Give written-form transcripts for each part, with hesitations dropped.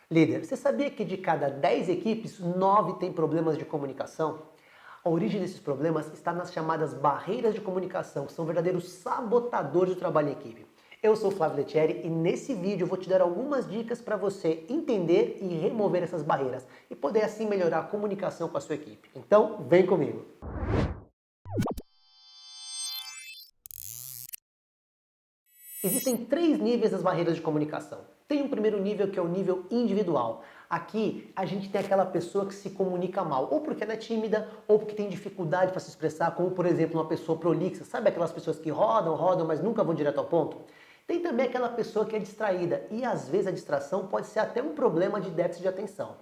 Líder, você sabia que de cada 10 equipes, 9 têm problemas de comunicação? A origem desses problemas está nas chamadas barreiras de comunicação, que são verdadeiros sabotadores do trabalho em equipe. Eu sou o Flávio Lettieri e nesse vídeo eu vou te dar algumas dicas para você entender e remover essas barreiras e poder assim melhorar a comunicação com a sua equipe. Então, vem comigo! Existem 3 níveis das barreiras de comunicação. Tem um primeiro nível que é o nível individual. Aqui a gente tem aquela pessoa que se comunica mal, ou porque ela é tímida, ou porque tem dificuldade para se expressar, como por exemplo uma pessoa prolixa. Sabe aquelas pessoas que rodam, mas nunca vão direto ao ponto? Tem também aquela pessoa que é distraída, e às vezes a distração pode ser até um problema de déficit de atenção.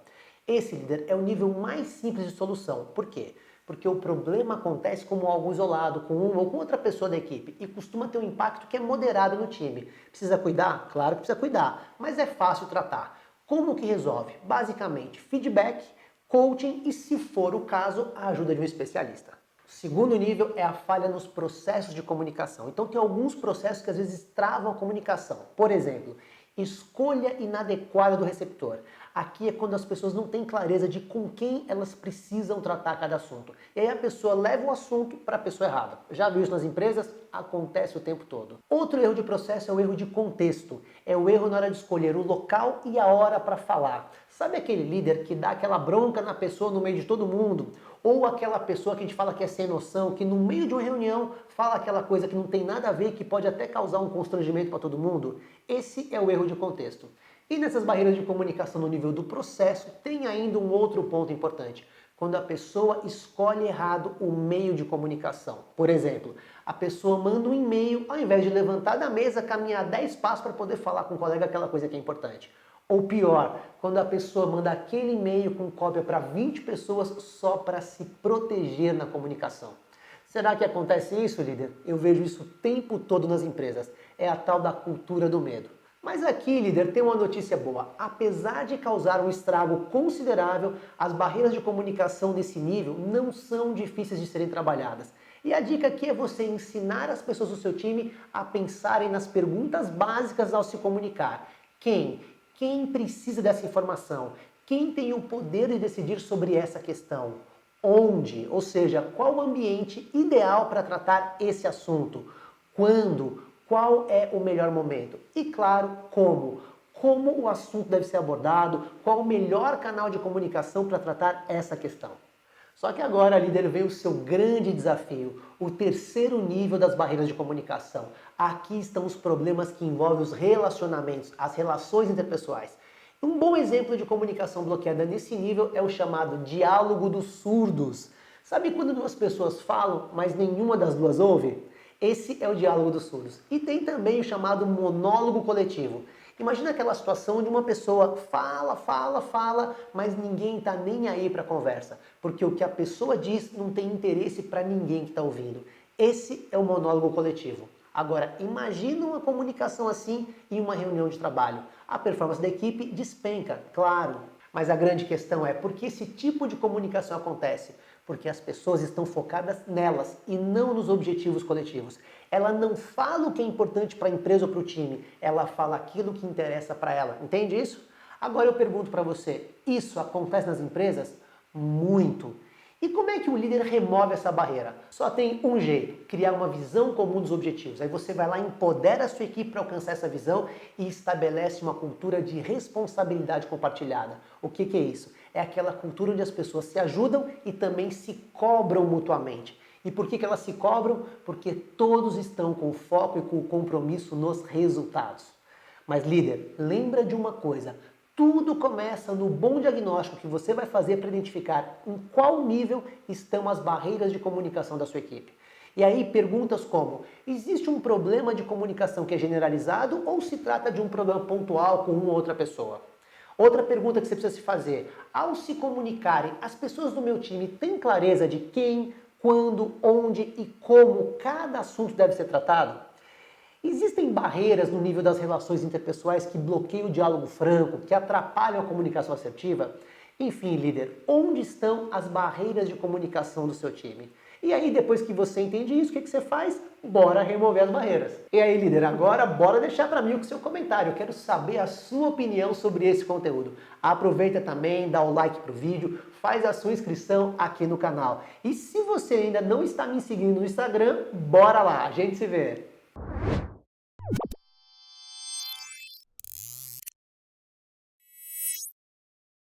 Esse, líder, é o nível mais simples de solução. Por quê? Porque o problema acontece como algo isolado, com uma ou com outra pessoa da equipe, e costuma ter um impacto que é moderado no time. Precisa cuidar? Claro que precisa cuidar, mas é fácil tratar. Como que resolve? Basicamente, feedback, coaching e, se for o caso, a ajuda de um especialista. O segundo nível é a falha nos processos de comunicação. Então tem alguns processos que às vezes travam a comunicação. Por exemplo, escolha inadequada do receptor. Aqui é quando as pessoas não têm clareza de com quem elas precisam tratar cada assunto. E aí a pessoa leva o assunto para a pessoa errada. Já viu isso nas empresas? Acontece o tempo todo. Outro erro de processo é o erro de contexto. É o erro na hora de escolher o local e a hora para falar. Sabe aquele líder que dá aquela bronca na pessoa no meio de todo mundo? Ou aquela pessoa que a gente fala que é sem noção, que no meio de uma reunião fala aquela coisa que não tem nada a ver, que pode até causar um constrangimento para todo mundo? Esse é o erro de contexto. E nessas barreiras de comunicação no nível do processo, tem ainda um outro ponto importante. Quando a pessoa escolhe errado o meio de comunicação. Por exemplo, a pessoa manda um e-mail, ao invés de levantar da mesa, caminhar 10 passos para poder falar com o colega aquela coisa que é importante. Ou pior, quando a pessoa manda aquele e-mail com cópia para 20 pessoas só para se proteger na comunicação. Será que acontece isso, líder? Eu vejo isso o tempo todo nas empresas. É a tal da cultura do medo. Mas aqui, líder, tem uma notícia boa. Apesar de causar um estrago considerável, as barreiras de comunicação desse nível não são difíceis de serem trabalhadas. E a dica aqui é você ensinar as pessoas do seu time a pensarem nas perguntas básicas ao se comunicar. Quem? Quem precisa dessa informação? Quem tem o poder de decidir sobre essa questão? Onde? Ou seja, qual o ambiente ideal para tratar esse assunto? Quando? Qual é o melhor momento? E claro, como? Como o assunto deve ser abordado? Qual o melhor canal de comunicação para tratar essa questão? Só que agora, líder, vem o seu grande desafio, o terceiro nível das barreiras de comunicação. Aqui estão os problemas que envolvem os relacionamentos, as relações interpessoais. Um bom exemplo de comunicação bloqueada nesse nível é o chamado diálogo dos surdos. Sabe quando duas pessoas falam, mas nenhuma das duas ouve? Esse é o diálogo dos surdos. E tem também o chamado monólogo coletivo. Imagina aquela situação onde uma pessoa fala, mas ninguém está nem aí para a conversa, porque o que a pessoa diz não tem interesse para ninguém que está ouvindo. Esse é o monólogo coletivo. Agora, imagina uma comunicação assim em uma reunião de trabalho. A performance da equipe despenca, claro. Mas a grande questão é por que esse tipo de comunicação acontece? Porque as pessoas estão focadas nelas e não nos objetivos coletivos. Ela não fala o que é importante para a empresa ou para o time, ela fala aquilo que interessa para ela. Entende isso? Agora eu pergunto para você, isso acontece nas empresas? Muito. E como é que o líder remove essa barreira? Só tem um jeito, criar uma visão comum dos objetivos. Aí você vai lá, empodera a sua equipe para alcançar essa visão e estabelece uma cultura de responsabilidade compartilhada. O que é isso? É aquela cultura onde as pessoas se ajudam e também se cobram mutuamente. E por que elas se cobram? Porque todos estão com o foco e com o compromisso nos resultados. Mas líder, lembra de uma coisa, tudo começa no bom diagnóstico que você vai fazer para identificar em qual nível estão as barreiras de comunicação da sua equipe. E aí perguntas como, existe um problema de comunicação que é generalizado ou se trata de um problema pontual com uma ou outra pessoa? Outra pergunta que você precisa se fazer, ao se comunicarem, as pessoas do meu time têm clareza de quem, quando, onde e como cada assunto deve ser tratado? Existem barreiras no nível das relações interpessoais que bloqueiam o diálogo franco, que atrapalham a comunicação assertiva? Enfim, líder, onde estão as barreiras de comunicação do seu time? E aí, depois que você entende isso, o que que você faz? Bora remover as barreiras. E aí, líder, agora bora deixar para mim o seu comentário. Eu quero saber a sua opinião sobre esse conteúdo. Aproveita também, dá o like pro vídeo, faz a sua inscrição aqui no canal. E se você ainda não está me seguindo no Instagram, bora lá, a gente se vê.